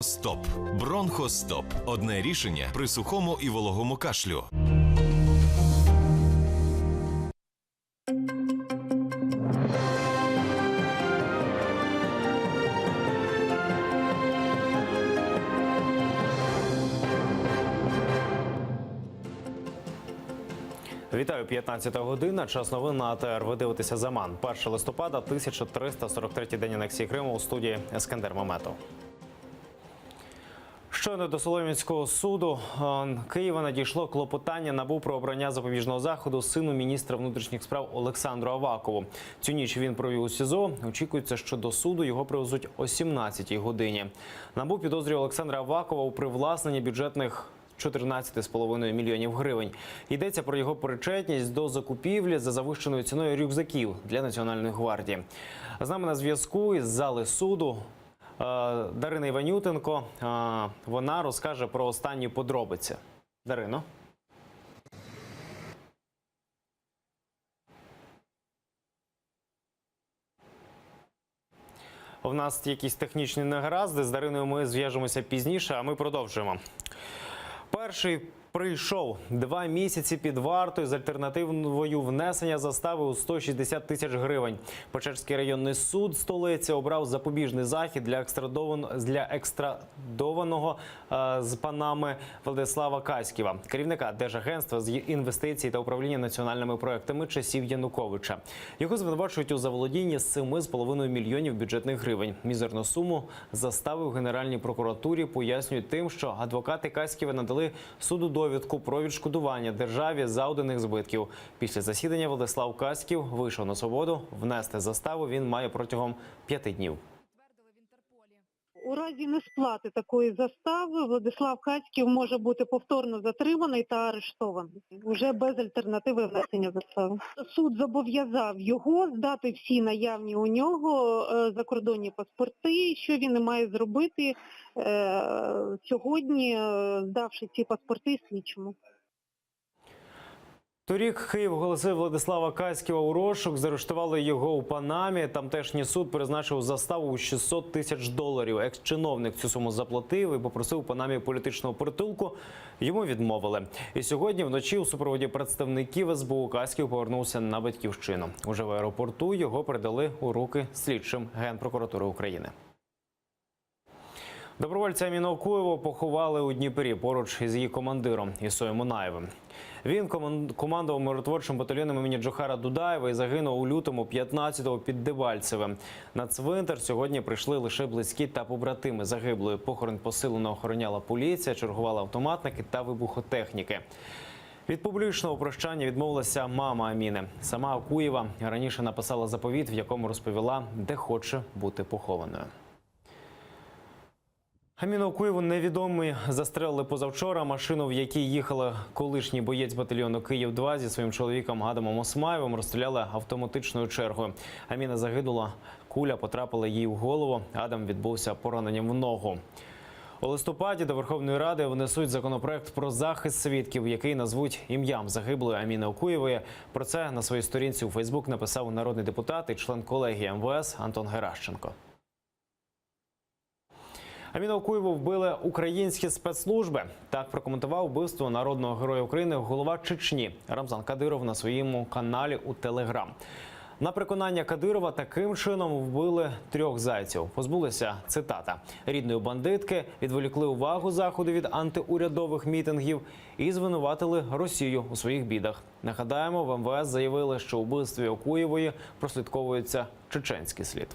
Стоп. Бронхостоп. Одне рішення при сухому і вологому кашлю. Вітаю, 15 година. Час новин на АТР. Ви дивитеся «Заман». 1 листопада, 1343-й день анексії Криму. У студії Ескандер Маметов. Щойно до Солом'янського суду Києва надійшло клопотання НАБУ про обрання запобіжного заходу сину міністра внутрішніх справ Олександру Авакову. Цю ніч він провів у СІЗО. Очікується, що до суду його привезуть о 17-й годині. НАБУ підозрює Олександра Авакова у привласненні бюджетних 14,5 мільйонів гривень. Йдеться про його причетність до закупівлі за завищеною ціною рюкзаків для Національної гвардії. З нами на зв'язку із зали суду Дарина Іванютенко. Вона розкаже про останні подробиці. Дарино. У нас якісь технічні негаразди. З Дариною ми зв'яжемося пізніше, а ми продовжуємо. Перший прийшов 2 місяці під вартою з альтернативою внесення застави у 160 тисяч гривень. Печерський районний суд столиці обрав запобіжний захід для екстрадованого з Панами Владислава Каськіва, керівника Держагентства з інвестицій та управління національними проектами часів Януковича. Його звинувачують у заволодінні 7,5 мільйонів бюджетних гривень. Мізерну суму застави в Генеральній прокуратурі пояснюють тим, що адвокати Каськіва надали суду довідку про відшкодування державі завданих збитків. Після засідання Владислав Каськів вийшов на свободу. Внести заставу він має протягом 5 днів. У разі несплати такої застави Владислав Каськів може бути повторно затриманий та арештований. Уже без альтернативи внесення застави. Суд зобов'язав його здати всі наявні у нього закордонні паспорти, що він і має зробити сьогодні, здавши ці паспорти слідчому. Торік Київ оголосив Владислава Каськіва у розшук, заарештували його у Панамі. Тамтешній суд призначив заставу у 600 тисяч доларів. Екс-чиновник цю суму заплатив і попросив у Панамі політичного притулку. Йому відмовили. І сьогодні вночі у супроводі представників СБУ Каськів повернувся на батьківщину. Уже в аеропорту його передали у руки слідчим Генпрокуратури України. Добровольця Аміну Окуєву поховали у Дніпрі поруч із її командиром Ісою Мунаєвим. Він командував миротворчим батальйоном імені Джохара Дудаєва і загинув у лютому 15-го під Дебальцевим. На цвинтар сьогодні прийшли лише близькі та побратими загиблої. Похорон посилено охороняла поліція, чергували автоматники та вибухотехніки. Від публічного прощання відмовилася мама Аміни. Сама Окуєва раніше написала заповіт, в якому розповіла, де хоче бути похованою. Аміну Окуєву невідомі застрелили позавчора. Машину, в якій їхала колишній боєць батальйону Київ-2 зі своїм чоловіком Адамом Осмаєвим, розстріляли автоматичною чергою. Аміна загинула, куля потрапила їй в голову, Адам відбувся пораненням в ногу. У листопаді до Верховної Ради внесуть законопроект про захист свідків, який назвуть ім'ям загиблої Аміни Окуєвої. Про це на своїй сторінці у Фейсбук написав народний депутат і член колегії МВС Антон Геращенко. Аміну Окуєву вбили українські спецслужби. Так прокоментував вбивство народного героя України голова Чечні Рамзан Кадиров на своєму каналі у Телеграм. На переконання Кадирова, таким чином вбили 3 зайців. Позбулися, цитата, рідної бандитки, відволікли увагу Заходу від антиурядових мітингів і звинуватили Росію у своїх бідах. Нагадаємо, в МВС заявили, що у вбивстві Окуєвої прослідковується чеченський слід.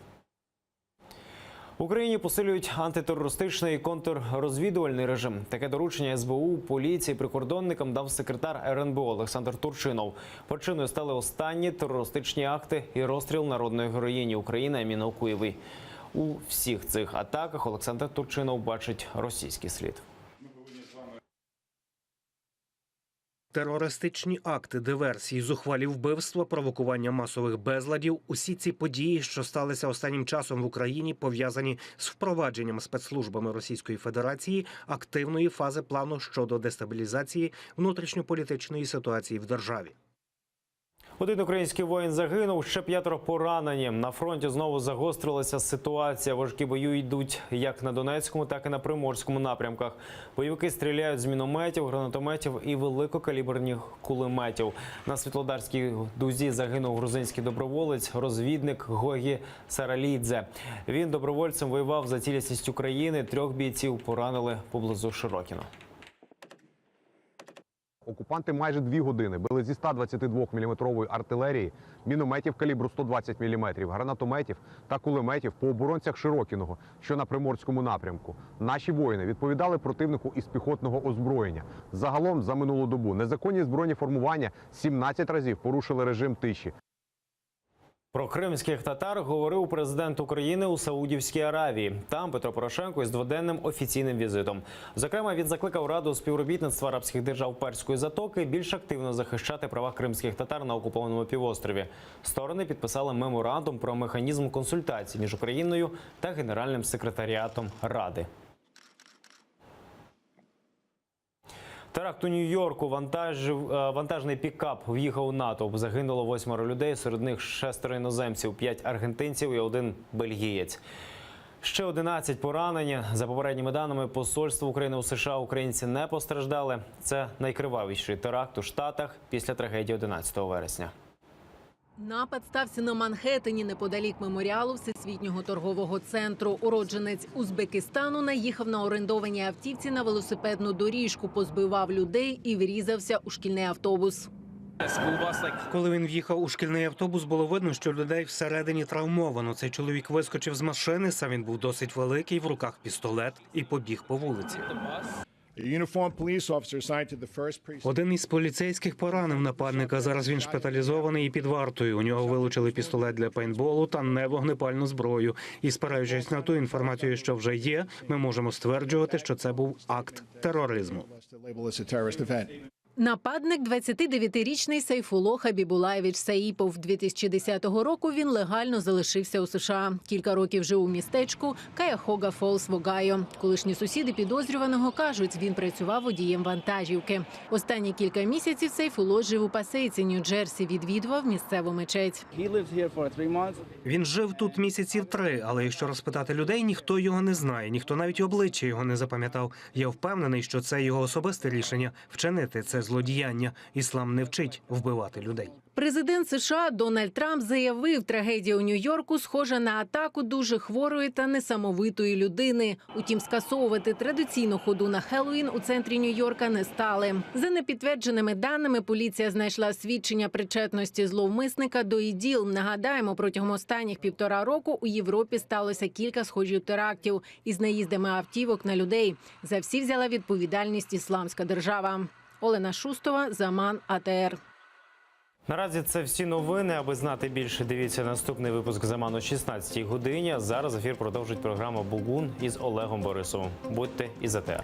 В Україні посилюють антитерористичний і контррозвідувальний режим. Таке доручення СБУ, поліції, прикордонникам дав секретар РНБО Олександр Турчинов. Причиною стали останні терористичні акти і розстріл народної героїні України Аміни Окуєвої. У всіх цих атаках Олександр Турчинов бачить російський слід. Терористичні акти, диверсії, зухвалі вбивства, провокування масових безладів – усі ці події, що сталися останнім часом в Україні, пов'язані з впровадженням спецслужбами Російської Федерації активної фази плану щодо дестабілізації внутрішньополітичної ситуації в державі. Один український воїн загинув, ще 5 поранені. На фронті знову загострилася ситуація. Важкі бої йдуть як на Донецькому, так і на Приморському напрямках. Бойовики стріляють з мінометів, гранатометів і великокаліберних кулеметів. На Світлодарській дузі загинув грузинський доброволець, розвідник Гогі Саралідзе. Він добровольцем воював за цілісність України. 3 бійців поранили поблизу Широкіно. Окупанти майже 2 години били зі 122-мм артилерії, мінометів калібру 120 мм, гранатометів та кулеметів по оборонцях Широкіного, що на Приморському напрямку. Наші воїни відповідали противнику із піхотного озброєння. Загалом за минулу добу незаконні збройні формування 17 разів порушили режим тиші. Про кримських татар говорив президент України у Саудівській Аравії. Там Петро Порошенко із 2-денним офіційним візитом. Зокрема, він закликав Раду співробітництва арабських держав Перської затоки більш активно захищати права кримських татар на окупованому півострові. Сторони підписали меморандум про механізм консультацій між Україною та Генеральним секретаріатом Ради. Теракт у Нью-Йорку. Вантажний пікап в'їхав у натовп. Загинуло 8 людей, серед них 6 іноземців, 5 аргентинців і 1 бельгієць. Ще 11 поранені. За попередніми даними Посольства України у США, українці не постраждали. Це найкривавіший теракт у Штатах після трагедії 11 вересня. Напад стався на Манхеттені, неподалік меморіалу Всесвітнього торгового центру. Уродженець Узбекистану наїхав на орендованій автівці на велосипедну доріжку, позбивав людей і врізався у шкільний автобус. Коли він в'їхав у шкільний автобус, було видно, що людей всередині травмовано. Цей чоловік вискочив з машини, сам він був досить великий, в руках пістолет і побіг по вулиці. Один із поліцейських поранив нападника. Зараз він шпиталізований і під вартою. У нього вилучили пістолет для пейнтболу та невогнепальну зброю. І спираючись на ту інформацію, що вже є, ми можемо стверджувати, що це був акт тероризму. Нападник – 29-річний Сайфулло Хабібулаєвич Саїпов. 2010 року він легально залишився у США. Кілька років жив у містечку Каяхога Фолс в Огайо. Колишні сусіди підозрюваного кажуть, він працював водієм вантажівки. Останні кілька місяців Сайфулло жив у Пасейці, Нью-Джерсі, відвідував місцеву мечеть. Він жив тут місяців 3, але якщо розпитати людей, ніхто його не знає, ніхто навіть обличчя його не запам'ятав. Я впевнений, що це його особисте рішення – вчинити це злодіяння. Іслам не вчить вбивати людей. Президент США Дональд Трамп заявив, трагедія у Нью-Йорку схожа на атаку дуже хворої та несамовитої людини. Утім, скасовувати традиційну ходу на Хеллоуін у центрі Нью-Йорка не стали. За непідтвердженими даними, поліція знайшла свідчення причетності зловмисника до ІДІЛ. Нагадаємо, протягом останніх 1,5 року у Європі сталося кілька схожих терактів із наїздами автівок на людей. За всі взяла відповідальність Ісламська держава. Олена Шустова, Заман, АТР. Наразі це всі новини. Аби знати більше, дивіться наступний випуск «Заман» о 16-й годині. Зараз ефір продовжить програма «Бугун» із Олегом Борисовим. Будьте із АТР.